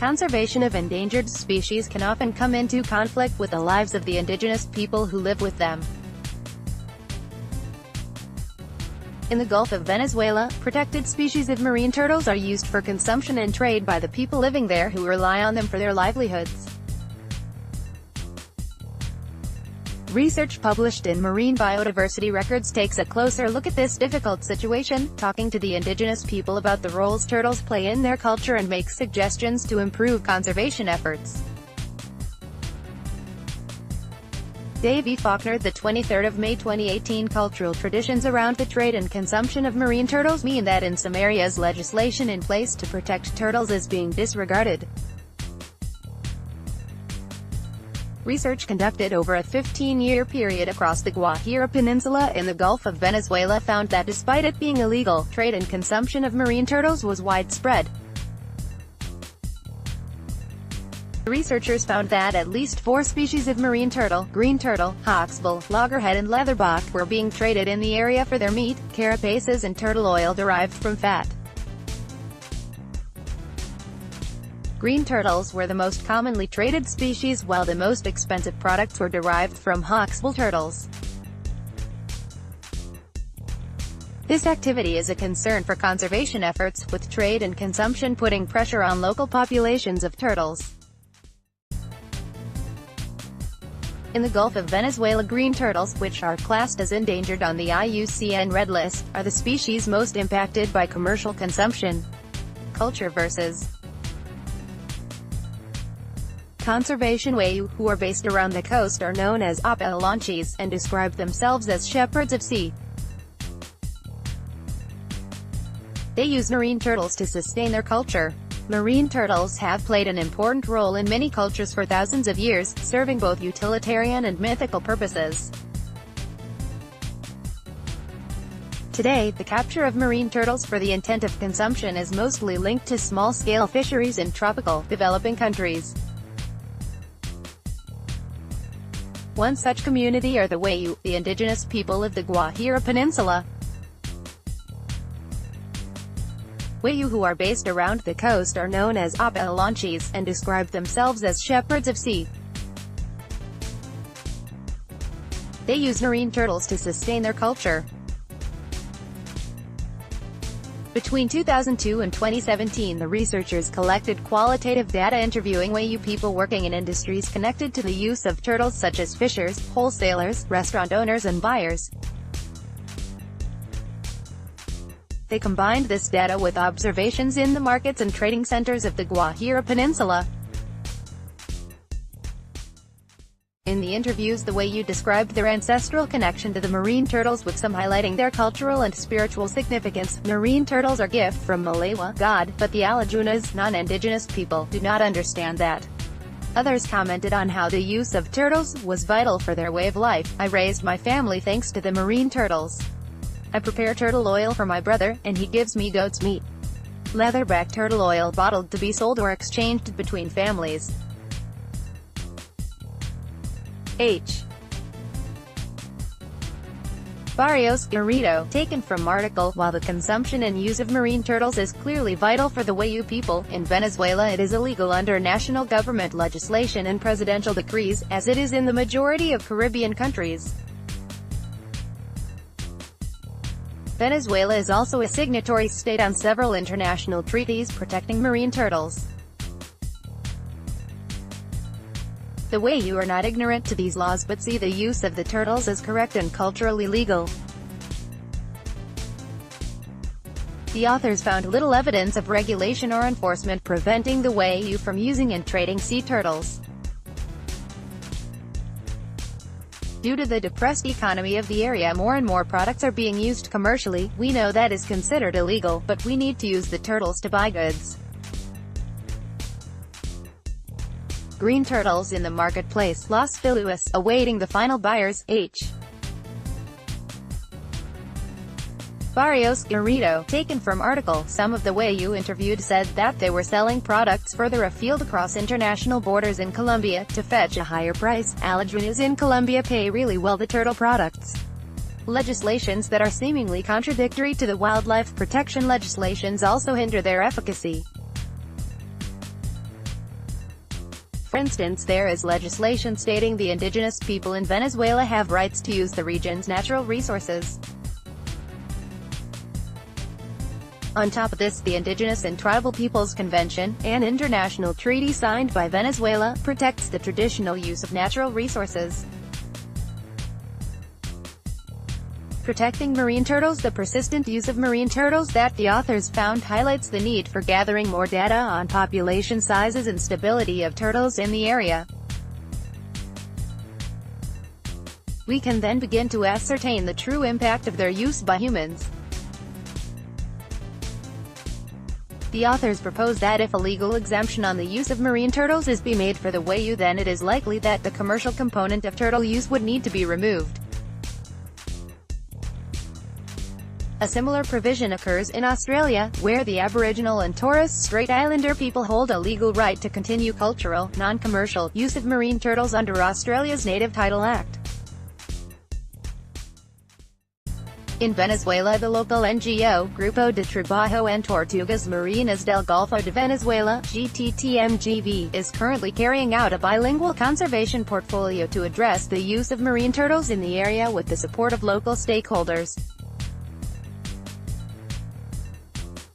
Conservation of endangered species can often come into conflict with the lives of the indigenous people who live with them. In the Gulf of Venezuela, protected species of marine turtles are used for consumption and trade by the people living there who rely on them for their livelihoods. Research published in Marine Biodiversity Records takes a closer look at this difficult situation, talking to the indigenous people about the roles turtles play in their culture and makes suggestions to improve conservation efforts. Davy Faulkner, the 23rd of May 2018. Cultural traditions around the trade and consumption of marine turtles mean that in some areas legislation in place to protect turtles is being disregarded. Research conducted over a 15-year period across the Guajira Peninsula in the Gulf of Venezuela found that despite it being illegal, trade and consumption of marine turtles was widespread. The researchers found that at least 4 species of marine turtle, green turtle, hawksbill, loggerhead and leatherback, were being traded in the area for their meat, carapaces and turtle oil derived from fat. Green turtles were the most commonly traded species, while the most expensive products were derived from hawksbill turtles. This activity is a concern for conservation efforts, with trade and consumption putting pressure on local populations of turtles. In the Gulf of Venezuela, green turtles, which are classed as endangered on the IUCN Red List, are the species most impacted by commercial consumption. Culture versus conservation. Wayuu, who are based around the coast, are known as Apalanchis, and describe themselves as shepherds of sea. They use marine turtles to sustain their culture. Marine turtles have played an important role in many cultures for thousands of years, serving both utilitarian and mythical purposes. Today, the capture of marine turtles for the intent of consumption is mostly linked to small-scale fisheries in tropical, developing countries. One such community are the Wayuu, the indigenous people of the Guajira Peninsula. Wayuu, who are based around the coast, are known as Apalanchis, and describe themselves as shepherds of sea. They use marine turtles to sustain their culture. Between 2002 and 2017, the researchers collected qualitative data interviewing Wayuu people working in industries connected to the use of turtles such as fishers, wholesalers, restaurant owners and buyers. They combined this data with observations in the markets and trading centers of the Guajira Peninsula. In the interviews, the Wayuu described their ancestral connection to the marine turtles, with some highlighting their cultural and spiritual significance. Marine turtles are gift from Malewa, God, but the Alajunas, non-indigenous people, do not understand that. Others commented on how the use of turtles was vital for their way of life. I raised my family thanks to the marine turtles. I prepare turtle oil for my brother, and he gives me goat's meat. Leatherback turtle oil bottled to be sold or exchanged between families. H. Barrios, Garrido, taken from article. While the consumption and use of marine turtles is clearly vital for the Wayuu people, in Venezuela it is illegal under national government legislation and presidential decrees, as it is in the majority of Caribbean countries. Venezuela is also a signatory state on several international treaties protecting marine turtles. The Wayuu are not ignorant to these laws but see the use of the turtles as correct and culturally legal. The authors found little evidence of regulation or enforcement preventing the Wayuu from using and trading sea turtles. Due to the depressed economy of the area, more and more products are being used commercially. We know that is considered illegal, but we need to use the turtles to buy goods. Green turtles in the marketplace, Los Feliuas, awaiting the final buyers. H. Barrios, Garrido, taken from article. Some of the Wayuu interviewed said that they were selling products further afield across international borders in Colombia, to fetch a higher price. Alajunas in Colombia pay really well the turtle products. Legislations that are seemingly contradictory to the wildlife protection legislations also hinder their efficacy. For instance, there is legislation stating the indigenous people in Venezuela have rights to use the region's natural resources. On top of this, the Indigenous and Tribal Peoples Convention, an international treaty signed by Venezuela, protects the traditional use of natural resources. Protecting marine turtles. The persistent use of marine turtles that the authors found highlights the need for gathering more data on population sizes and stability of turtles in the area. We can then begin to ascertain the true impact of their use by humans. The authors propose that if a legal exemption on the use of marine turtles is be made for the Wayuu, then it is likely that the commercial component of turtle use would need to be removed. A similar provision occurs in Australia, where the Aboriginal and Torres Strait Islander people hold a legal right to continue cultural, non-commercial, use of marine turtles under Australia's Native Title Act. In Venezuela, the local NGO, Grupo de Trabajo en Tortugas Marinas del Gulf de Venezuela, GTTMGV, is currently carrying out a bilingual conservation portfolio to address the use of marine turtles in the area with the support of local stakeholders.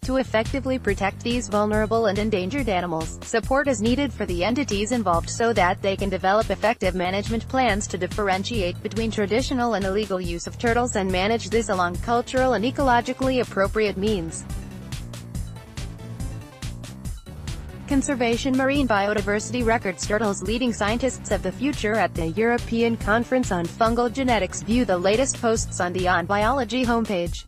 To effectively protect these vulnerable and endangered animals, support is needed for the entities involved so that they can develop effective management plans to differentiate between traditional and illegal use of turtles and manage this along cultural and ecologically appropriate means. Conservation. Marine Biodiversity Records. Turtles. Leading scientists of the future at the European Conference on Fungal Genetics. View the latest posts on the On Biology homepage.